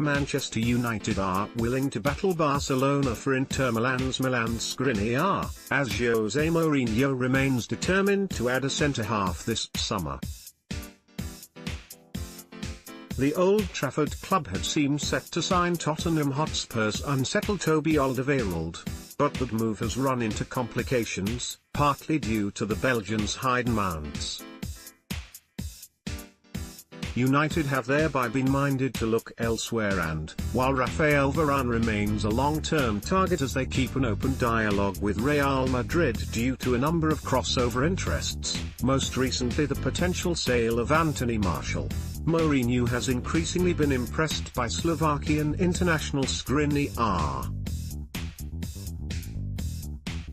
Manchester United are willing to battle Barcelona for Inter Milan's Milan Skriniar, as Jose Mourinho remains determined to add a centre-half this summer. The Old Trafford club had seemed set to sign Tottenham Hotspur's unsettled Toby Alderweireld, but that move has run into complications, partly due to the Belgians' high demands. United have thereby been minded to look elsewhere and, while Rafael Varane remains a long-term target as they keep an open dialogue with Real Madrid due to a number of crossover interests, most recently the potential sale of Anthony Martial, Mourinho has increasingly been impressed by Slovakian international Skriniar.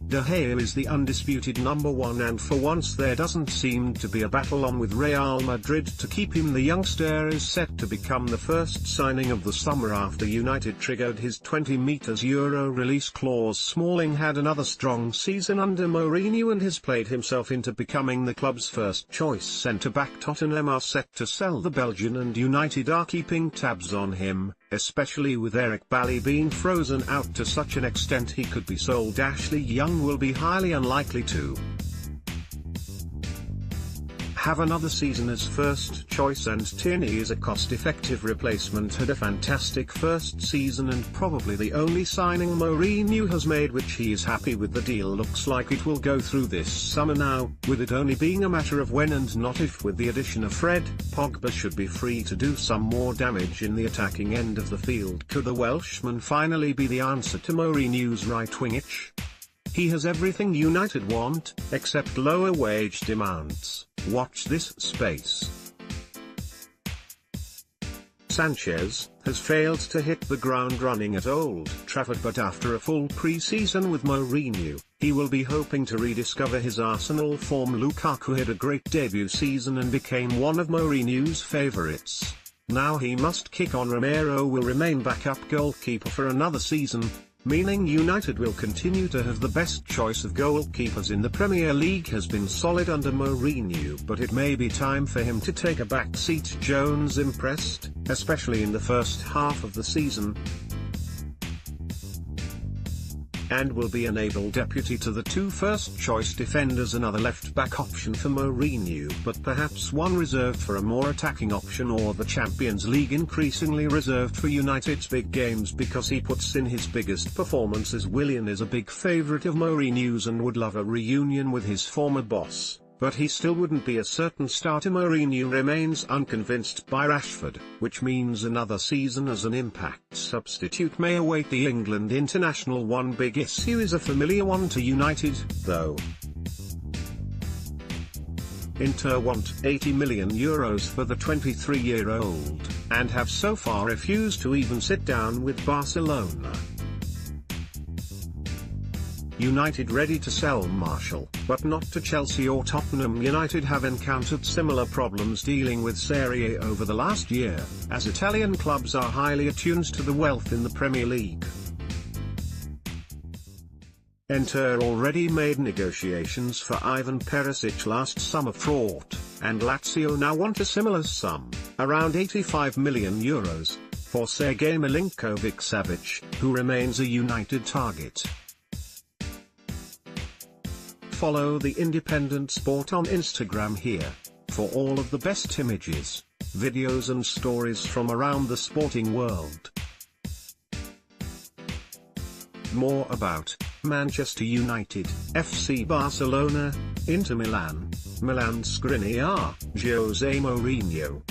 De Gea is the undisputed number one, and for once there doesn't seem to be a battle on with Real Madrid to keep him. The youngster is set to become the first signing of the summer after United triggered his 20 Euro release clause. Smalling had another strong season under Mourinho and has played himself into becoming the club's first choice centre-back. Tottenham are set to sell the Belgian and United are keeping tabs on him, especially with Eric Bailly being frozen out to such an extent he could be sold. Ashley Young will be highly unlikely to have another season as first choice, and Tierney is a cost-effective replacement. Had a fantastic first season and probably the only signing Mourinho has made which he is happy with. The deal looks like it will go through this summer now, with it only being a matter of when and not if. With the addition of Fred, Pogba should be free to do some more damage in the attacking end of the field. Could the Welshman finally be the answer to Mourinho's right-wing itch? He has everything United want, except lower wage demands. Watch this space. Sanchez has failed to hit the ground running at Old Trafford, but after a full pre-season with Mourinho, he will be hoping to rediscover his Arsenal form. Lukaku had a great debut season and became one of Mourinho's favourites. Now he must kick on. Romero will remain backup goalkeeper for another season, meaning United will continue to have the best choice of goalkeepers in the Premier League. Has been solid under Mourinho, but it may be time for him to take a back seat. Jones impressed, especially in the first half of the season, and will be an able deputy to the two first-choice defenders. Another left-back option for Mourinho, but perhaps one reserved for a more attacking option, or the Champions League increasingly reserved for United's big games because he puts in his biggest performances. Willian is a big favourite of Mourinho's and would love a reunion with his former boss, but he still wouldn't be a certain starter. Mourinho remains unconvinced by Rashford, which means another season as an impact substitute may await the England international. One big issue is a familiar one to United, though. Inter want €80 million for the 23-year-old, and have so far refused to even sit down with Barcelona. United ready to sell Martial, but not to Chelsea or Tottenham. United have encountered similar problems dealing with Serie A over the last year, as Italian clubs are highly attuned to the wealth in the Premier League. Inter already made negotiations for Ivan Perisic last summer fraught, and Lazio now want a similar sum, around €85 million, for Sergej Milinkovic-Savic, who remains a United target. Follow the Independent Sport on Instagram here, for all of the best images, videos and stories from around the sporting world. More about Manchester United, FC Barcelona, Inter Milan, Milan Skriniar, Jose Mourinho.